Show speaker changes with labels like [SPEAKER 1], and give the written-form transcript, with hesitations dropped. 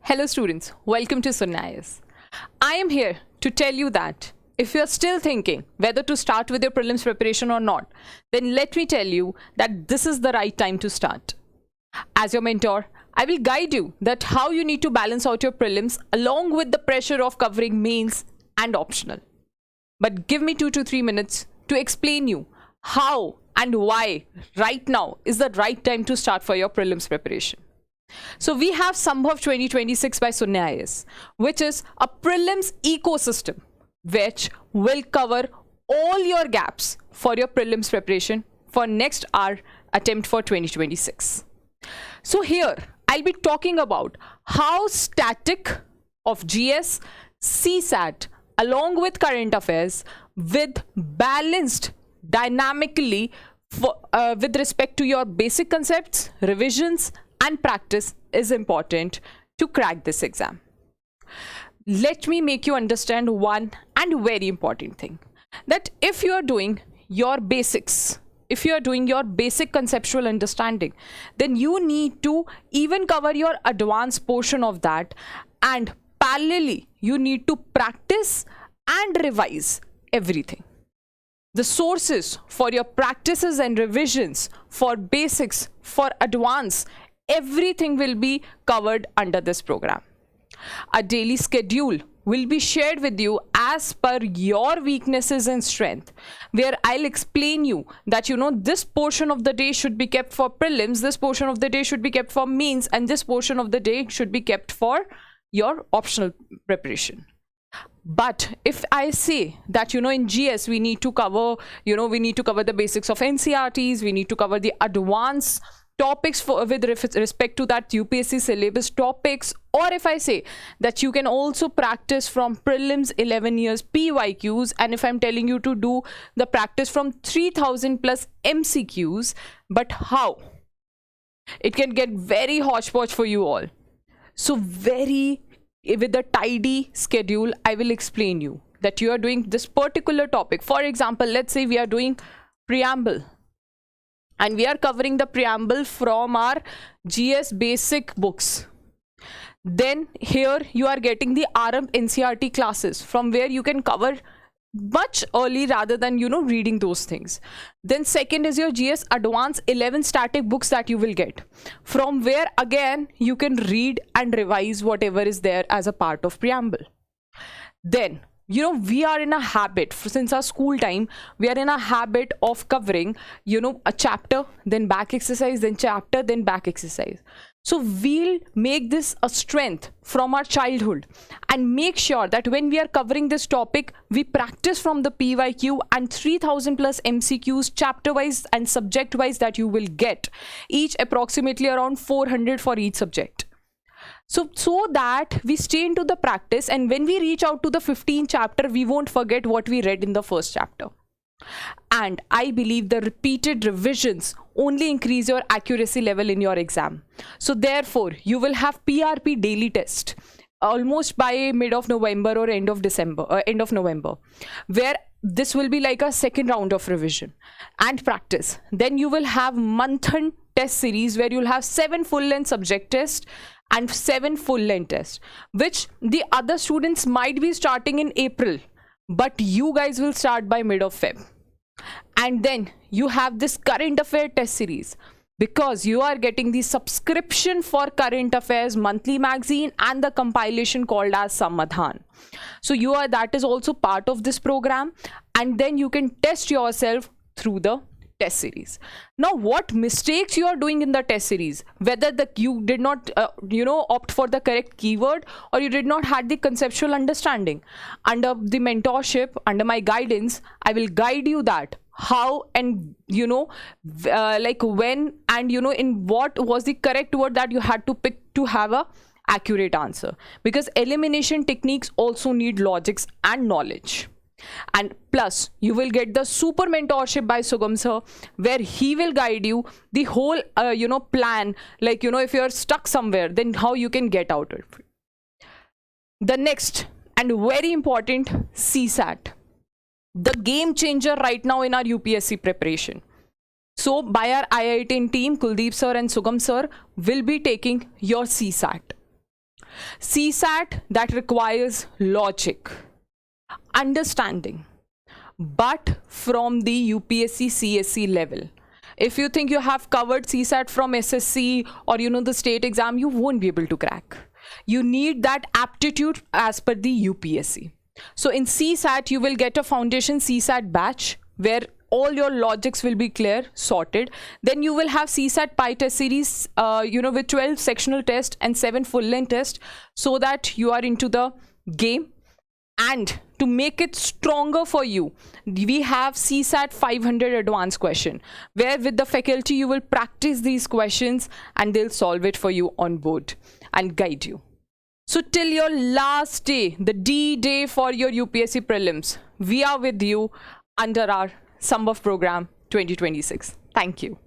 [SPEAKER 1] Hello students, welcome to Sunnayas. I am here to tell you that if you are still thinking whether to start with your prelims preparation or not, then let me tell you that this is the right time to start. As your mentor, I will guide you that how you need to balance out your prelims along with the pressure of covering mains and optional. But give me 2 to 3 minutes to explain you how and why right now is the right time to start for your prelims preparation. So we have Sambhav 2026 by Sunya IAS, which is a prelims ecosystem which will cover all your gaps for your prelims preparation for next hour attempt for 2026. So here I'll be talking about how static of GS, CSAT along with current affairs with balanced dynamically with respect to your basic concepts, revisions and practice is important to crack this exam. Let me make you understand one and very important thing, that if you are doing your basics, if you are doing your basic conceptual understanding, then you need to even cover your advanced portion of that, and parallelly you need to practice and revise everything. The sources for your practices and revisions for basics, for advanced, everything will be covered under this program. A daily schedule will be shared with you as per your weaknesses and strength, where I'll explain you that this portion of the day should be kept for prelims, this portion of the day should be kept for mains, and this portion of the day should be kept for your optional preparation. But if I say that in GS we need to cover the basics of NCRTs, we need to cover the advanced topics with respect to that UPSC syllabus topics, or if I say that you can also practice from prelims 11 years PYQs, and if I'm telling you to do the practice from 3000 plus MCQs, but how? It can get very hodgepodge for you all. So with a tidy schedule, I will explain you that you are doing this particular topic. For example, let's say we are doing preamble, and we are covering the preamble from our GS basic books. Then here you are getting the Arambh NCRT classes from where you can cover much early rather than reading those things. Then second is your GS advanced 11 static books that you will get, from where again you can read and revise whatever is there as a part of preamble. Then we are in a habit, since our school time, we are in a habit of covering, a chapter, then back exercise, then chapter, then back exercise. So we'll make this a strength from our childhood and make sure that when we are covering this topic, we practice from the PYQ and 3000 plus MCQs chapter wise and subject wise that you will get, each approximately around 400 for each subject. So that we stay into the practice, and when we reach out to the 15th chapter, we won't forget what we read in the first chapter. And I believe the repeated revisions only increase your accuracy level in your exam. So therefore, you will have PRP daily test almost by mid of November or end of November, where this will be like a second round of revision and practice. Then you will have month-end test series where you'll have 7 full-length subject tests and 7 full-length tests, which the other students might be starting in April, but you guys will start by mid of Feb. And then you have this current affair test series, because you are getting the subscription for current affairs monthly magazine and the compilation called as Samadhan. So that is also part of this program, and then you can test yourself through the test series. Now, what mistakes you are doing in the test series, whether you did not opt for the correct keyword, or you did not had the conceptual understanding, under the mentorship, under my guidance, I will guide you that how and like when and in what was the correct word that you had to pick to have a accurate answer, because elimination techniques also need logics and knowledge. And plus you will get the super mentorship by Sugam sir, where he will guide you the whole plan, like if you are stuck somewhere, then how you can get out of it. The next and very important, CSAT, the game changer right now in our UPSC preparation. So by our IIT team, Kuldeep sir and Sugam sir will be taking your CSAT. CSAT that requires logic, understanding, but from the UPSC CSC level. If you think you have covered CSAT from SSC or the state exam, you won't be able to crack. You need that aptitude as per the UPSC. So in CSAT, you will get a foundation CSAT batch where all your logics will be clear, sorted. Then you will have CSAT PI test series, with 12 sectional tests and 7 full length tests, so that you are into the game. And to make it stronger for you, we have CSAT 500 advanced question, where with the faculty you will practice these questions and they'll solve it for you on board and guide you. So till your last day, the D-Day for your UPSC prelims, we are with you under our Sambhav program 2026. Thank you.